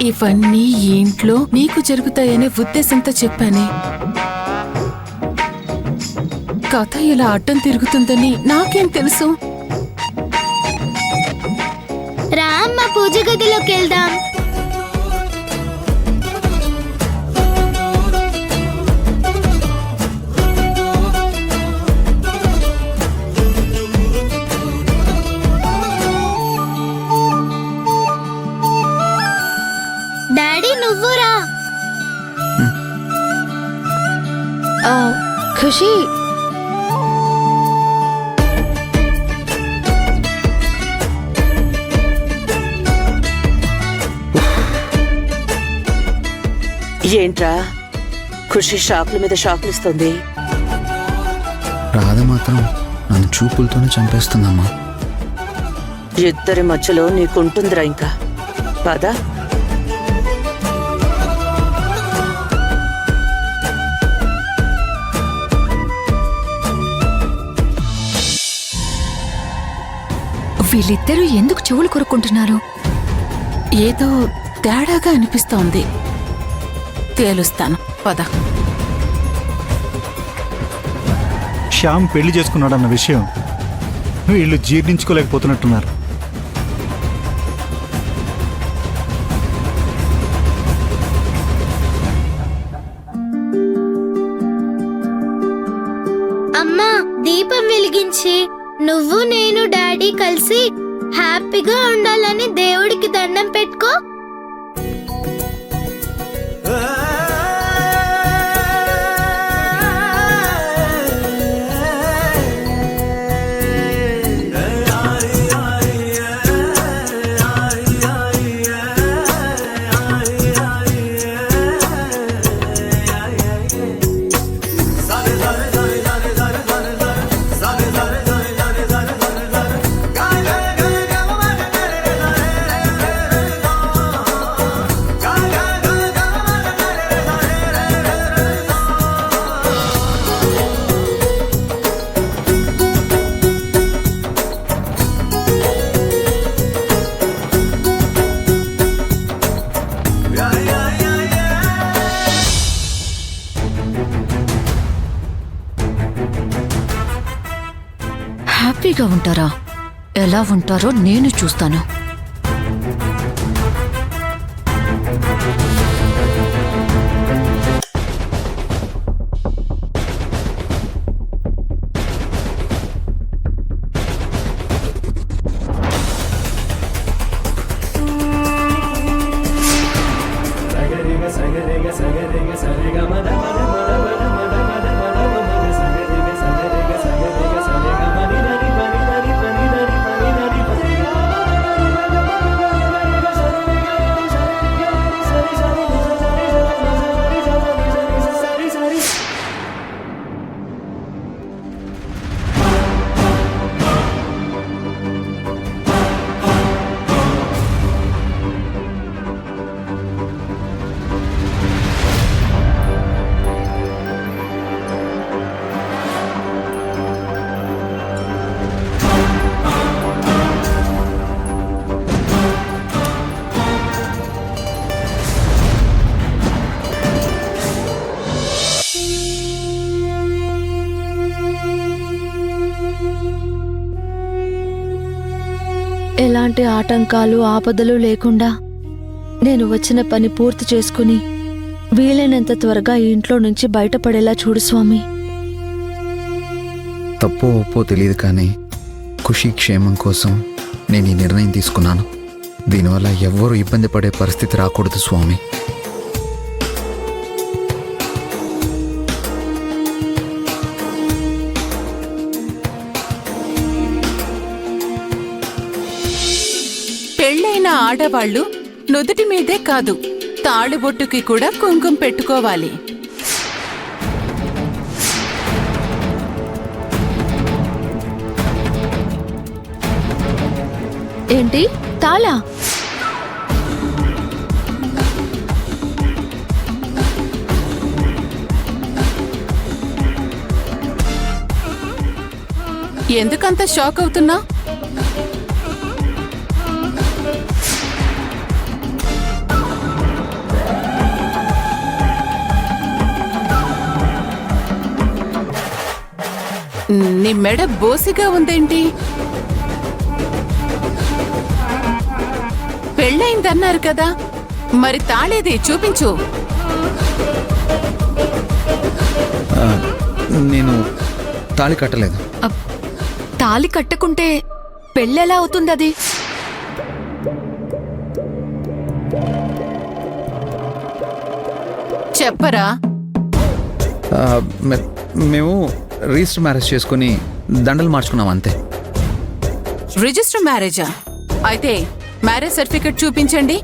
ఇవన్నీ ఈ ఇంట్లో నీకు జరుగుతాయనే ఉద్దేశంతో చెప్పానే. కథ ఇలా అడ్డం తిరుగుతుందని నాకేం తెలుసు? రా అమ్మ, పూజ గదిలోకి వెళ్దాం. డాడీ నువ్వు రా. ఖుషి, ఏంట్రా ఖుషి షాక్ల మీద షాక్లు ఇస్తుంది? రాధ మాత్రం నన్ను చూపులతోనే చంపేస్తుందమ్మా. ఇద్దరి మధ్యలో నీకుంటుందిరా ఇంకా. పదా వీళ్ళిద్దరూ ఎందుకు చెవులు కొరుక్కుంటున్నారు? ఏదో తేడాగా అనిపిస్తోంది. తేలుస్తాను, పద. శ్యామ్ పెళ్లి చేసుకున్నాడన్న విషయం వీళ్ళు జీర్ణించుకోలేకపోతున్నట్టున్నారు. అమ్మా, దీపం వెలిగించి నువ్వు నేను డాడీ కలిసి హ్యాపీగా ఉండాలని దేవుడికి దండం పెట్టుకో. హ్యాపీగా ఉంటారా? ఎలా ఉంటారో నేను చూస్తాను. ఎలాంటి ఆటంకాలు ఆపదలు లేకుండా నేను వచ్చిన పని పూర్తి చేసుకుని వీలైనంత త్వరగా ఈ ఇంట్లో నుంచి బయటపడేలా చూడు స్వామి. తప్పో ఒప్పో తెలియదు కానీ ఖుషి క్షేమం కోసం నేను ఈ నిర్ణయం తీసుకున్నాను. దీనివల్ల ఎవ్వరూ ఇబ్బంది పడే పరిస్థితి రాకూడదు స్వామి. పెళ్ళైన ఆడవాళ్లు నుదుటి మీదే కాదు, తాళిబొట్టుకి కూడా కుంకుమ పెట్టుకోవాలి. ఏంటి తాళా? ఎందుకంత షాక్ అవుతున్నా? నీ మెడ బోసిగా ఉందేంటి? పెళ్ళయిందన్నారు కదా, మరి తాళేది చూపించు. నేను తాళి కట్టలేదు. తాళి కట్టకుంటే పెళ్ళెలా అవుతుంది అది? చెప్పరా? మేము రిజిస్టర్ మ్యారేజ్ చేసుకుని దండలు మార్చుకున్నాం అంతే. రిజిస్టర్ మ్యారేజా? అయితే మ్యారేజ్ సర్టిఫికెట్ చూపించండి.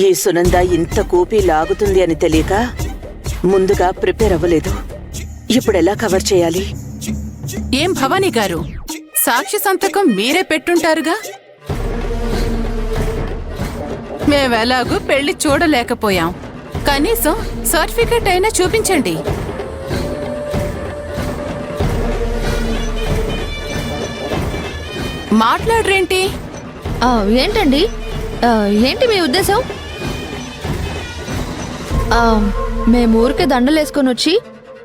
ఈ సునంద ఇంత కూపి లాగుతుంది అని తెలియక ముందుగా ప్రిపేర్ అవ్వలేదు. ఇప్పుడెలా కవర్ చేయాలి? ఏం భవానీ గారు, సాక్షి సంతకం మీరే పెట్టుంటారుగా. మేమెలాగూ పెళ్లి చూడలేకపోయాం, కనీసం సర్టిఫికెట్ అయినా చూపించండి. మాట్లాడరేంటి? ఏంటండి, ఏంటి మీ ఉద్దేశం? మేము ఊరికే దండలేసుకొని వచ్చి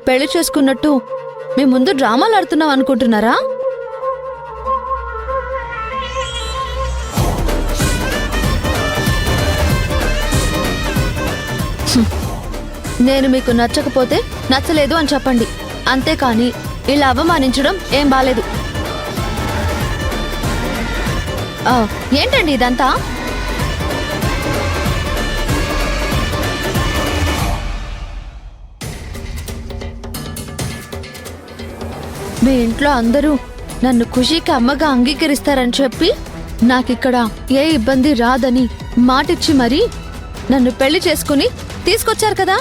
పెళ్లి చేసుకున్నట్టు మీ ముందు డ్రామాలు ఆడుతున్నాం అనుకుంటున్నారా? నేను మీకు నచ్చకపోతే నచ్చలేదు అని చెప్పండి, అంతేకాని ఇలా అవమానించడం ఏం బాలేదు. ఏంటండి ఇదంతా? మీ ఇంట్లో అందరూ నన్ను ఖుషీకి అమ్మగా అంగీకరిస్తారని చెప్పి నాకిక్కడ ఏ ఇబ్బంది రాదని మాటిచ్చి మరీ నన్ను పెళ్లి చేసుకుని తీసుకొచ్చారు కదా.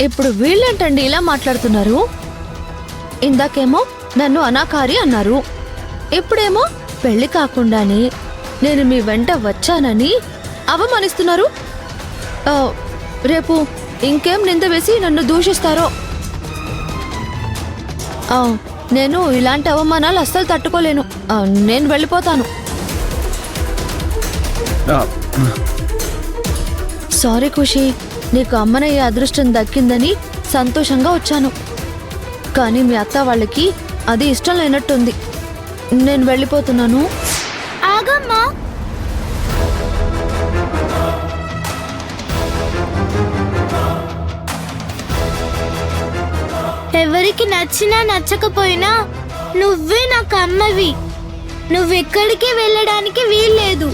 ఇప్పుడు వీళ్ళేంటండి ఇలా మాట్లాడుతున్నారు? ఇందాకేమో నన్ను అనాకారి అన్నారు, ఇప్పుడేమో పెళ్లి కాకుండానే నేను మీ వెంట వచ్చానని అవమానిస్తున్నారు. రేపు ఇంకేం నింద వేసి నన్ను దూషిస్తారో. నేను ఇలాంటి అవమానాలు అస్సలు తట్టుకోలేను. నేను వెళ్ళిపోతాను. సారీ ఖుషి, నీకు అమ్మనయ్యే అదృష్టం దక్కిందని సంతోషంగా వచ్చాను, కానీ మీ అత్త వాళ్ళకి అది ఇష్టం లేనట్టుంది. నేను వెళ్ళిపోతున్నాను. ఆగమ్మా, ఎవరికి నచ్చినా నచ్చకపోయినా నువ్వే నాకు అమ్మవి. నువ్వెక్కడికి వెళ్ళడానికి వీల్లేదు.